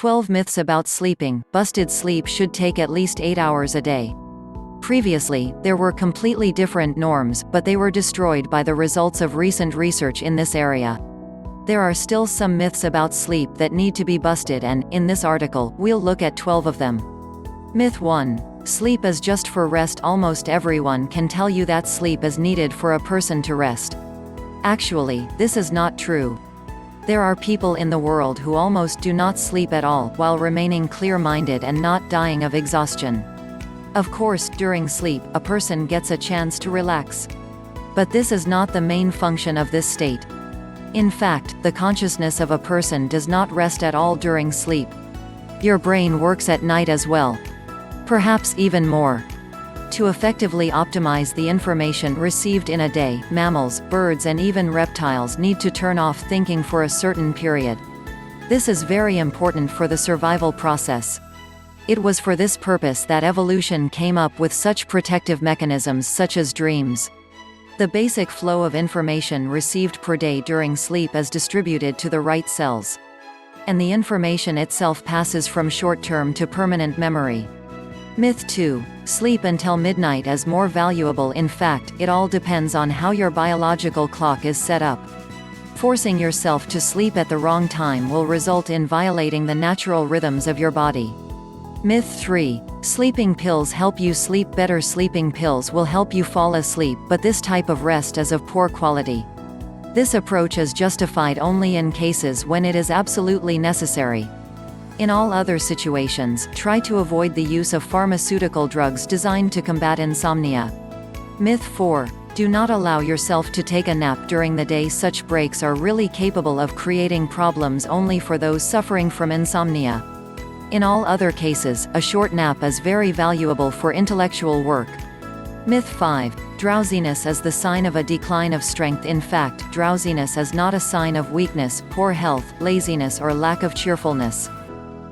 12 myths about sleeping. Busted sleep should take at least 8 hours a day. Previously, there were completely different norms, but they were destroyed by the results of recent research in this area. There are still some myths about sleep that need to be busted, and, in this article, we'll look at 12 of them. Myth 1. Sleep is just for rest. Almost everyone can tell you that sleep is needed for a person to rest. Actually, this is not true. There are people in the world who almost do not sleep at all, while remaining clear-minded and not dying of exhaustion. Of course, during sleep, a person gets a chance to relax. But this is not the main function of this state. In fact, the consciousness of a person does not rest at all during sleep. Your brain works at night as well. Perhaps even more. To effectively optimize the information received in a day, mammals, birds and even reptiles need to turn off thinking for a certain period. This is very important for the survival process. It was for this purpose that evolution came up with such protective mechanisms such as dreams. The basic flow of information received per day during sleep is distributed to the right cells. And the information itself passes from short-term to permanent memory. Myth 2. Sleep until midnight is more valuable. In fact, it all depends on how your biological clock is set up. Forcing yourself to sleep at the wrong time will result in violating the natural rhythms of your body. Myth 3. Sleeping pills help you sleep better. Sleeping pills will help you fall asleep, but this type of rest is of poor quality. This approach is justified only in cases when it is absolutely necessary. In all other situations, try to avoid the use of pharmaceutical drugs designed to combat insomnia. Myth 4. Do not allow yourself to take a nap during the day. Such breaks are really capable of creating problems only for those suffering from insomnia. In all other cases, a short nap is very valuable for intellectual work. Myth 5. Drowsiness is the sign of a decline of strength. In fact, drowsiness is not a sign of weakness, poor health, laziness or lack of cheerfulness.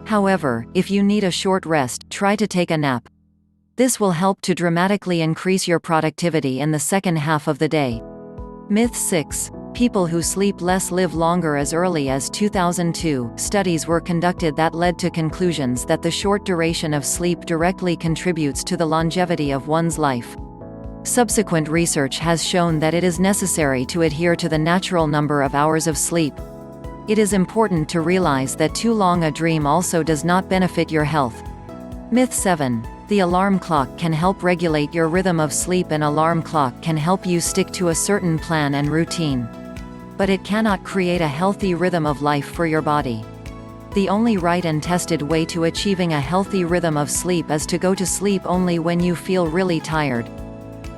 However, if you need a short rest, try to take a nap. This will help to dramatically increase your productivity in the second half of the day. Myth 6. People who sleep less live longer. As early as 2002, studies were conducted that led to conclusions that the short duration of sleep directly contributes to the longevity of one's life. Subsequent research has shown that it is necessary to adhere to the natural number of hours of sleep. It is important to realize that too long a dream also does not benefit your health. Myth 7. The alarm clock can help regulate your rhythm of sleep. An alarm clock can help you stick to a certain plan and routine. But it cannot create a healthy rhythm of life for your body. The only right and tested way to achieving a healthy rhythm of sleep is to go to sleep only when you feel really tired.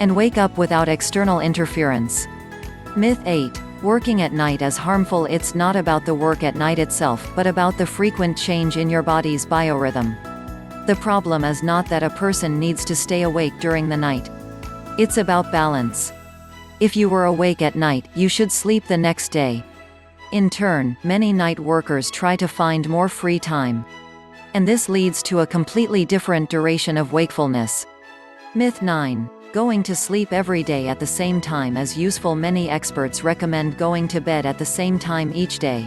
And wake up without external interference. Myth 8. Working at night is harmful. It's not about the work at night itself, but about the frequent change in your body's biorhythm. The problem is not that a person needs to stay awake during the night. It's about balance. If you were awake at night, you should sleep the next day. In turn, many night workers try to find more free time. And this leads to a completely different duration of wakefulness. Myth 9. Going to sleep every day at the same time is useful. Many experts recommend going to bed at the same time each day.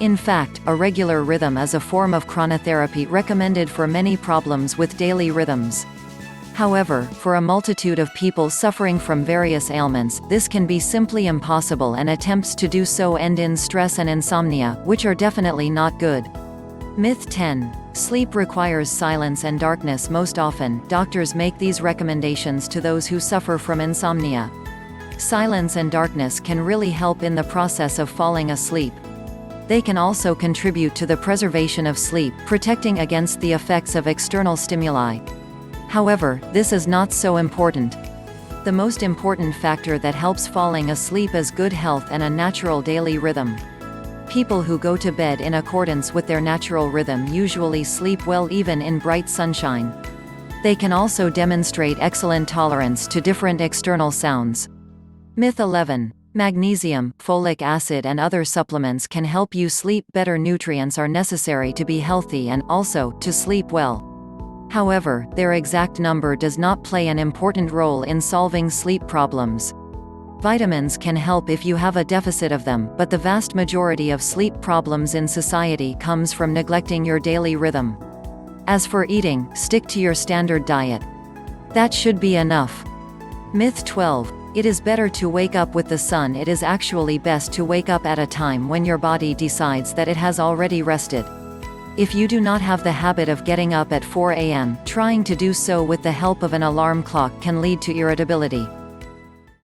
In fact, a regular rhythm is a form of chronotherapy recommended for many problems with daily rhythms. However, for a multitude of people suffering from various ailments, this can be simply impossible, and attempts to do so end in stress and insomnia, which are definitely not good. Myth 10. Sleep requires silence and darkness. Most often, doctors make these recommendations to those who suffer from insomnia. Silence and darkness can really help in the process of falling asleep. They can also contribute to the preservation of sleep, protecting against the effects of external stimuli. However, this is not so important. The most important factor that helps falling asleep is good health and a natural daily rhythm. People who go to bed in accordance with their natural rhythm usually sleep well even in bright sunshine. They can also demonstrate excellent tolerance to different external sounds. Myth 11. Magnesium, folic acid and other supplements can help you sleep better. Nutrients are necessary to be healthy and, also, to sleep well. However, their exact number does not play an important role in solving sleep problems. Vitamins can help if you have a deficit of them, but the vast majority of sleep problems in society comes from neglecting your daily rhythm. As for eating, stick to your standard diet. That should be enough. Myth 12. It is better to wake up with the sun. It is actually best to wake up at a time when your body decides that it has already rested. If you do not have the habit of getting up at 4 a.m., trying to do so with the help of an alarm clock can lead to irritability.